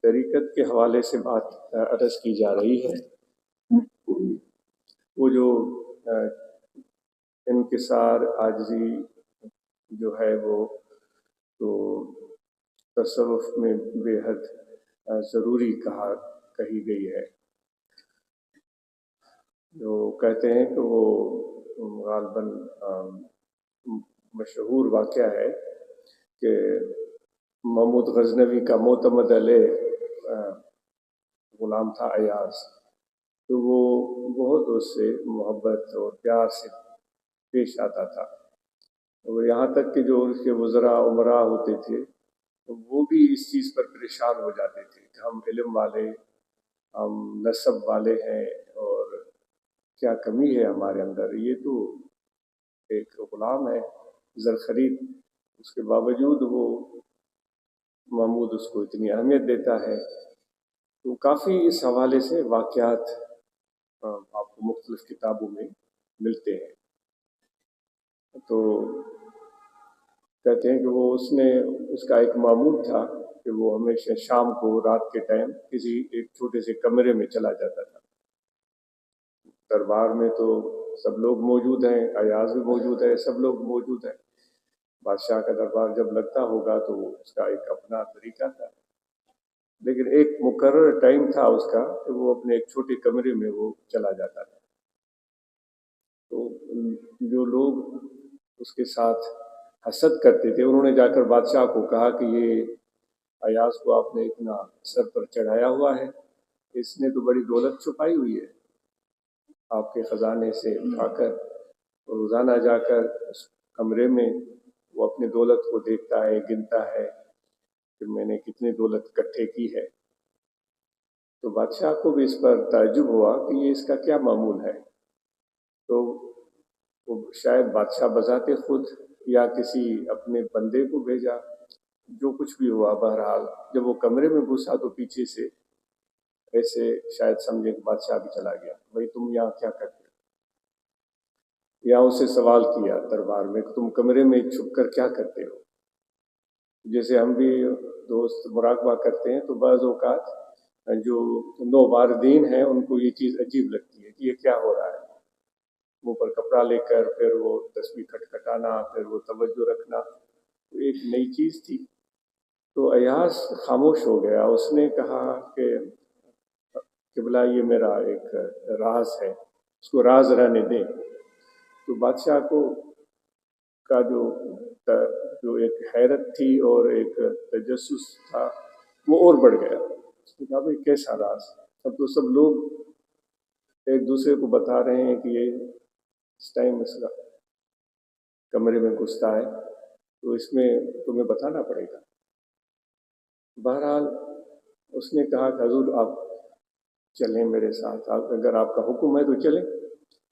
طریقت کے حوالے سے بات عرض کی جا رہی ہے۔ وہ جو انکسار عاجزی جو ہے وہ تو تصوف میں بے حد ضروری کہی گئی ہے۔ جو کہتے ہیں کہ وہ غالباً مشہور واقعہ ہے کہ محمود غزنوی کا معتمد علیہ غلام تھا ایاز، تو وہ بہت اس سے محبت اور پیار سے پیش آتا تھا، اور یہاں تک کہ جو اس کے وزراء عمراء ہوتے تھے وہ بھی اس چیز پر پریشان ہو جاتے تھے کہ ہم علم والے، ہم نسب والے ہیں، اور کیا کمی ہے ہمارے اندر، یہ تو ایک غلام ہے زرخرید، اس کے باوجود وہ محمود اس کو اتنی اہمیت دیتا ہے۔ تو کافی اس حوالے سے واقعات آپ کو مختلف کتابوں میں ملتے ہیں۔ تو کہتے ہیں کہ وہ اس کا ایک معمول تھا کہ وہ ہمیشہ شام کو رات کے ٹائم کسی ایک چھوٹے سے کمرے میں چلا جاتا تھا۔ دربار میں تو سب لوگ موجود ہیں، ایاز بھی موجود ہے، سب لوگ موجود ہیں، بادشاہ کا دربار جب لگتا ہوگا تو اس کا ایک اپنا طریقہ تھا، لیکن ایک مقرر ٹائم تھا اس کا کہ وہ اپنے ایک چھوٹے کمرے میں وہ چلا جاتا تھا۔ تو جو لوگ اس کے ساتھ حسد کرتے تھے انہوں نے جا کر بادشاہ کو کہا کہ یہ ایاز کو آپ نے اتنا سر پر چڑھایا ہوا ہے، اس نے تو بڑی دولت چھپائی ہوئی ہے، آپ کے خزانے سے اٹھا کر روزانہ جا کر اس کمرے میں وہ اپنی دولت کو دیکھتا ہے، گنتا ہے کہ میں نے کتنی دولت اکٹھے کی ہے۔ تو بادشاہ کو بھی اس پر تعجب ہوا کہ یہ اس کا کیا معمول ہے۔ تو وہ شاید بادشاہ بذات خود یا کسی اپنے بندے کو بھیجا، جو کچھ بھی ہوا، بہرحال جب وہ کمرے میں گھسا تو پیچھے سے ایسے شاید سمجھے کہ بادشاہ بھی چلا گیا، بھائی تم یہاں کیا کرتے ہو؟ یا اسے سوال کیا دربار میں کہ تم کمرے میں چھپ کر کیا کرتے ہو؟ جیسے ہم بھی دوست مراقبہ کرتے ہیں تو بعض اوقات جو نوباردین ہیں ان کو یہ چیز عجیب لگتی ہے کہ یہ کیا ہو رہا ہے، منہ پر کپڑا لے کر پھر وہ تسبیح کھٹکھٹانا، پھر وہ توجہ رکھنا، تو ایک نئی چیز تھی۔ تو ایاز خاموش ہو گیا، اس نے کہا کہ قبلہ یہ میرا ایک راز ہے، اس کو راز رہنے دیں۔ تو بادشاہ کو کا جو ایک حیرت تھی اور ایک تجسس تھا وہ اور بڑھ گیا۔ اس نے کہا بھائی کیسا راز؟ اب تو سب لوگ ایک دوسرے کو بتا رہے ہیں کہ یہ اس ٹائم اس کا کمرے میں گھستا ہے، تو اس میں تمہیں بتانا پڑے گا۔ بہرحال اس نے کہا کہ حضور آپ چلیں میرے ساتھ، اگر آپ کا حکم ہے تو چلیں۔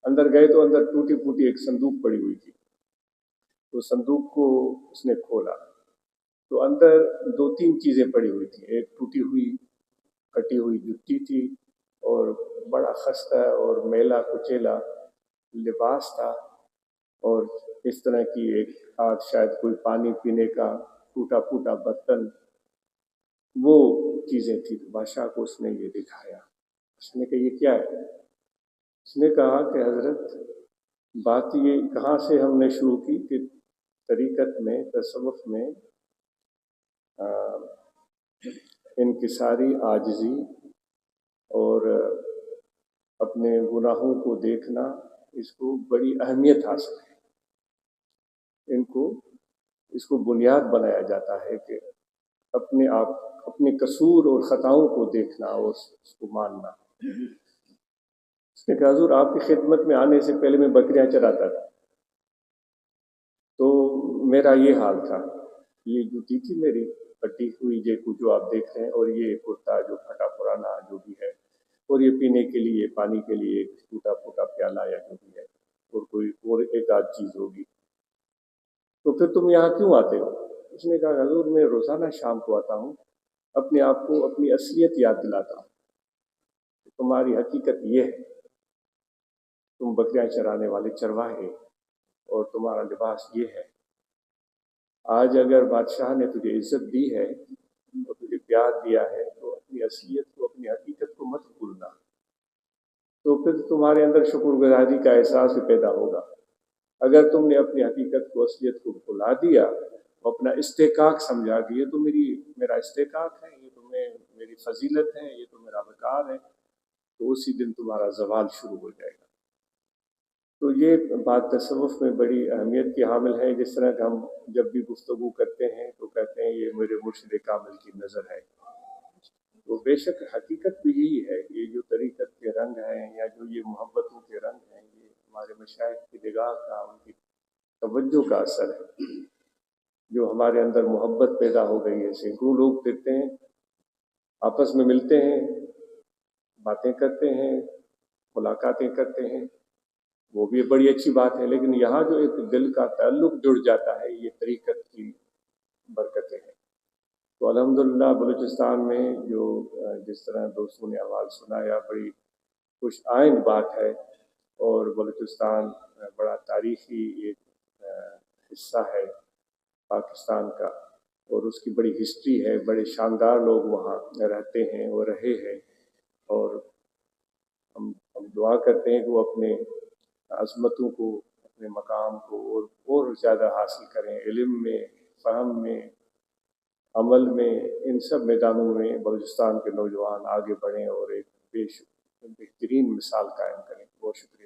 اندر گئے تو اندر ٹوٹی پھوٹی ایک صندوق پڑی ہوئی تھی، تو صندوق کو اس نے کھولا تو اندر 2-3 چیزیں پڑی ہوئی تھیں، ایک ٹوٹی ہوئی کٹی ہوئی جُتی تھی، اور بڑا خستہ اور میلا کچیلا لباس تھا، اور اس طرح کی ایک شاید کوئی پانی پینے کا ٹوٹا پھوٹا برتن، وہ چیزیں تھیں۔ بادشاہ کو اس نے یہ دکھایا، اس نے کہا یہ کیا ہے؟ اس نے کہا کہ حضرت بات یہ کہاں سے ہم نے شروع کی کہ طریقت میں، تصوف میں انکساری عاجزی اور اپنے گناہوں کو دیکھنا، اس کو بڑی اہمیت حاصل ہے۔ اس کو بنیاد بنایا جاتا ہے کہ اپنے آپ، اپنے قصور اور خطاؤں کو دیکھنا اور اس کو ماننا۔ اس نے کہا حضور آپ کی خدمت میں آنے سے پہلے میں بکریاں چراتا تھا، تو میرا یہ حال تھا، یہ جوتی تھی میری پٹی ہوئی جو آپ دیکھ رہے ہیں، اور یہ کرتا جو پھٹا پرانا جو بھی ہے، اور یہ پینے کے لیے، پانی کے لیے ایک ٹوٹا پھوٹا پیالہ یا جو بھی ہے، اور کوئی اور ایک آدھ چیز ہوگی، تو پھر تم یہاں کیوں آتے ہو؟ اس نے کہا حضور میں روزانہ شام کو آتا ہوں، اپنے آپ کو اپنی اصلیت یاد دلاتا ہوں، تمہاری حقیقت یہ ہے، تم بکریاں چرانے والے چرواہے، اور تمہارا لباس یہ ہے۔ آج اگر بادشاہ نے تجھے عزت دی ہے اور تجھے پیار دیا ہے تو اپنی اپنی اصلیت کو، اپنی حقیقت کو مت بھولنا، تو پھر تمہارے اندر شکر گزاری کا احساس بھی پیدا ہوگا۔ اگر تم نے اپنی حقیقت کو، اصلیت کو بھلا دیا، اپنا استحقاق سمجھا کہ یہ تو میرا استحقاق ہے، یہ تو میری فضیلت ہے، یہ تو میرا وقار ہے، تو اسی دن تمہارا زوال شروع ہو جائے گا۔ تو یہ بات تصوف میں بڑی اہمیت کی حامل ہے۔ جس طرح کہ ہم جب بھی گفتگو کرتے ہیں تو کہتے ہیں یہ میرے مرشد کامل کی نظر ہے، تو بے شک حقیقت بھی یہی ہے۔ یہ جو طریقت کے رنگ ہیں یا جو یہ محبتوں کے رنگ ہیں، یہ ہمارے مشائخ کی نگاہ کا، ان کی توجہ کا اثر ہے، جو ہمارے اندر محبت پیدا ہو گئی ہے۔ سینکڑوں لوگ پھرتے ہیں، آپس میں ملتے ہیں، باتیں کرتے ہیں، ملاقاتیں کرتے ہیں، وہ بھی بڑی اچھی بات ہے، لیکن یہاں جو ایک دل کا تعلق جڑ جاتا ہے، یہ طریقت کی برکتیں ہیں۔ تو الحمدللہ بلوچستان میں جو جس طرح دوستوں نے آواز سنایا، بڑی خوش آئند بات ہے، اور بلوچستان بڑا تاریخی ایک حصہ ہے پاکستان کا، اور اس کی بڑی ہسٹری ہے، بڑے شاندار لوگ وہاں رہتے ہیں اور رہے ہیں، اور ہم دعا کرتے ہیں کہ وہ اپنے عظمتوں کو، اپنے مقام کو اور زیادہ حاصل کریں، علم میں، فہم میں، عمل میں، ان سب میدانوں میں بلوچستان کے نوجوان آگے بڑھیں اور ایک بہترین مثال قائم کریں۔ بہت شکریہ۔